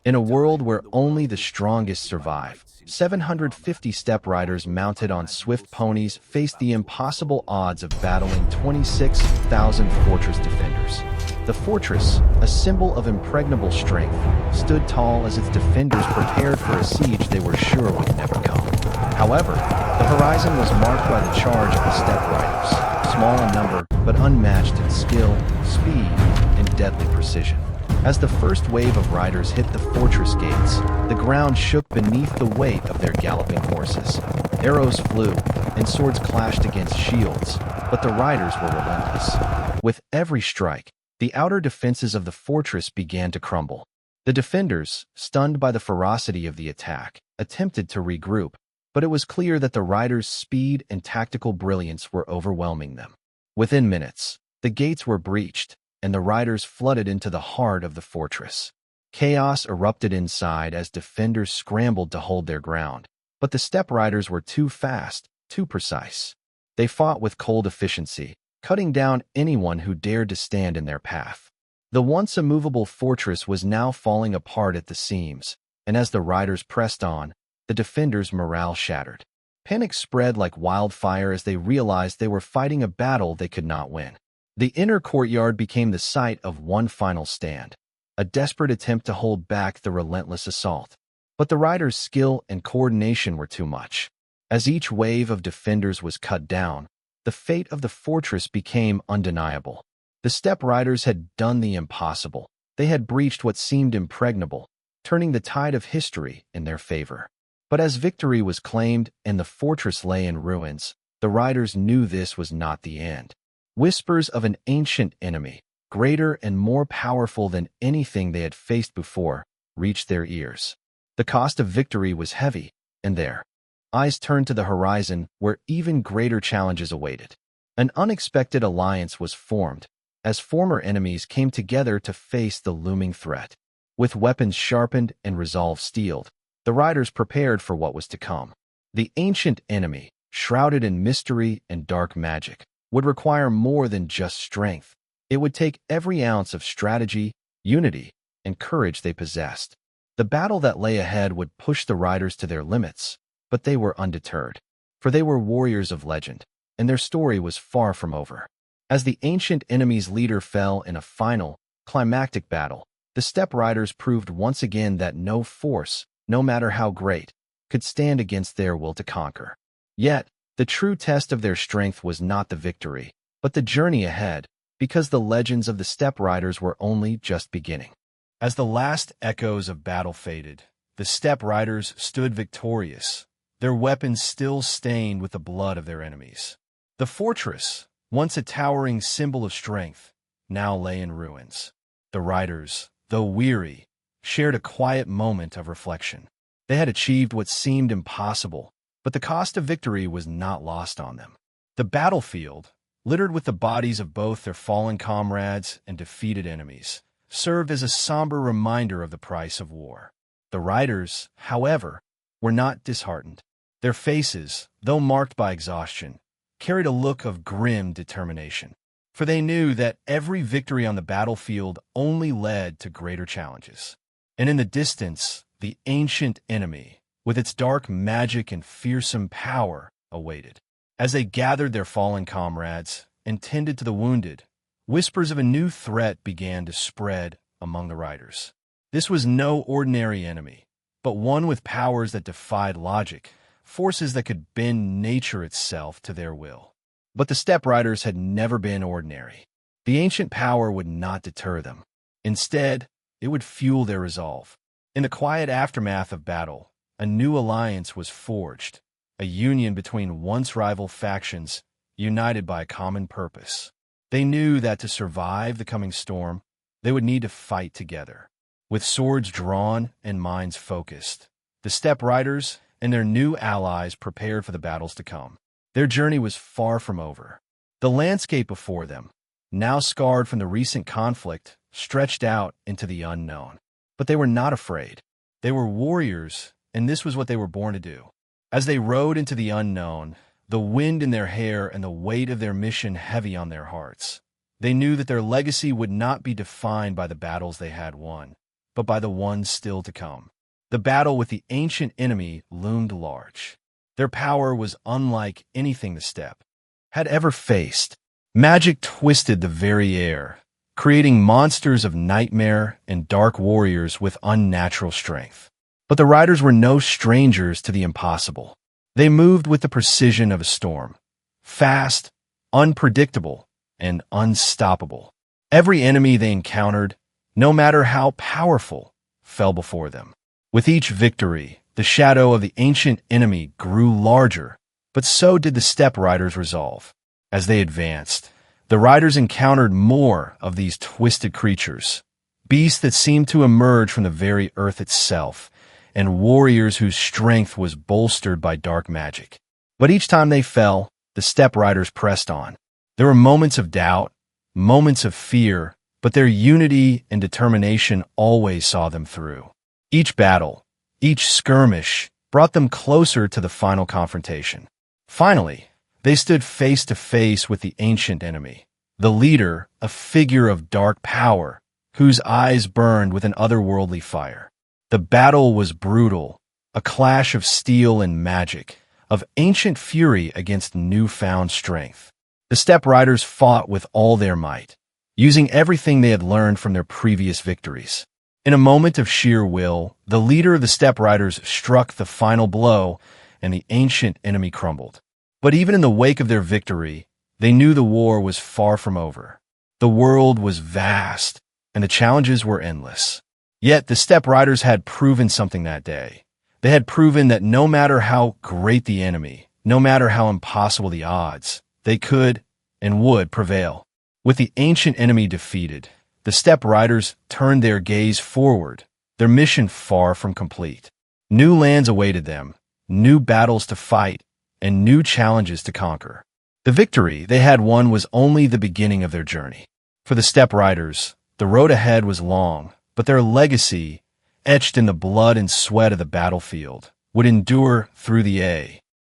In a world where only the strongest survive, 750 steppe riders mounted on swift ponies faced the impossible odds of battling 26,000 fortress defenders. The fortress, a symbol of impregnable strength, stood tall as its defenders prepared for a siege they were sure would never come. However, the horizon was marked by the charge of the steppe riders, small in number but unmatched in skill, speed, and deadly precision. As the first wave of riders hit the fortress gates, the ground shook beneath the weight of their galloping horses. Arrows flew, and swords clashed against shields, but the riders were relentless. With every strike, the outer defenses of the fortress began to crumble. The defenders, stunned by the ferocity of the attack, attempted to regroup, but it was clear that the riders' speed and tactical brilliance were overwhelming them. Within minutes, the gates were breached, and the riders flooded into the heart of the fortress. Chaos erupted inside as defenders scrambled to hold their ground, but the steppe riders were too fast, too precise. They fought with cold efficiency, cutting down anyone who dared to stand in their path. The once immovable fortress was now falling apart at the seams, and as the riders pressed on, the defenders' morale shattered. Panic spread like wildfire as they realized they were fighting a battle they could not win. The inner courtyard became the site of one final stand, a desperate attempt to hold back the relentless assault. But the riders' skill and coordination were too much. As each wave of defenders was cut down, the fate of the fortress became undeniable. The steppe riders had done the impossible. They had breached what seemed impregnable, turning the tide of history in their favor. But as victory was claimed and the fortress lay in ruins, the riders knew this was not the end. Whispers of an ancient enemy, greater and more powerful than anything they had faced before, reached their ears. The cost of victory was heavy, and their eyes turned to the horizon where even greater challenges awaited. An unexpected alliance was formed, as former enemies came together to face the looming threat. With weapons sharpened and resolve steeled, the riders prepared for what was to come. The ancient enemy, shrouded in mystery and dark magic, would require more than just strength. It would take every ounce of strategy, unity, and courage they possessed. The battle that lay ahead would push the riders to their limits, but they were undeterred. For they were warriors of legend, and their story was far from over. As the ancient enemy's leader fell in a final, climactic battle, the steppe riders proved once again that no force, no matter how great, could stand against their will to conquer. Yet, the true test of their strength was not the victory, but the journey ahead, because the legends of the steppe riders were only just beginning. As the last echoes of battle faded, the steppe riders stood victorious, their weapons still stained with the blood of their enemies. The fortress, once a towering symbol of strength, now lay in ruins. The riders, though weary, shared a quiet moment of reflection. They had achieved what seemed impossible, but the cost of victory was not lost on them. The battlefield, littered with the bodies of both their fallen comrades and defeated enemies, served as a somber reminder of the price of war. The riders, however, were not disheartened. Their faces, though marked by exhaustion, carried a look of grim determination, for they knew that every victory on the battlefield only led to greater challenges. And in the distance, the ancient enemy, with its dark magic and fearsome power, awaited. As they gathered their fallen comrades and tended to the wounded, whispers of a new threat began to spread among the riders. This was no ordinary enemy, but one with powers that defied logic, forces that could bend nature itself to their will. But the steppe riders had never been ordinary. The ancient power would not deter them. Instead, it would fuel their resolve. In the quiet aftermath of battle, a new alliance was forged, a union between once rival factions, united by a common purpose. They knew that to survive the coming storm, they would need to fight together. With swords drawn and minds focused, the steppe riders and their new allies prepared for the battles to come. Their journey was far from over. The landscape before them, now scarred from the recent conflict, stretched out into the unknown. But they were not afraid. They were warriors, and this was what they were born to do. As they rode into the unknown, the wind in their hair and the weight of their mission heavy on their hearts, they knew that their legacy would not be defined by the battles they had won, but by the ones still to come. The battle with the ancient enemy loomed large. Their power was unlike anything the steppe had ever faced. Magic twisted the very air, creating monsters of nightmare and dark warriors with unnatural strength. But the riders were no strangers to the impossible. They moved with the precision of a storm, fast, unpredictable, and unstoppable. Every enemy they encountered, no matter how powerful, fell before them. With each victory, the shadow of the ancient enemy grew larger, but so did the steppe riders' resolve. As they advanced, the riders encountered more of these twisted creatures, beasts that seemed to emerge from the very earth itself, and warriors whose strength was bolstered by dark magic. But each time they fell, the steppe riders pressed on. There were moments of doubt, moments of fear, but their unity and determination always saw them through. Each battle, each skirmish, brought them closer to the final confrontation. Finally, they stood face to face with the ancient enemy, the leader, a figure of dark power, whose eyes burned with an otherworldly fire. The battle was brutal, a clash of steel and magic, of ancient fury against newfound strength. The steppe riders fought with all their might, using everything they had learned from their previous victories. In a moment of sheer will, the leader of the steppe riders struck the final blow, and the ancient enemy crumbled. But even in the wake of their victory, they knew the war was far from over. The world was vast, and the challenges were endless. Yet the steppe riders had proven something that day. They had proven that no matter how great the enemy, no matter how impossible the odds, they could and would prevail. With the ancient enemy defeated, the steppe riders turned their gaze forward, their mission far from complete. New lands awaited them, new battles to fight, and new challenges to conquer. The victory they had won was only the beginning of their journey. For the steppe riders, the road ahead was long, but their legacy, etched in the blood and sweat of the battlefield, would endure through the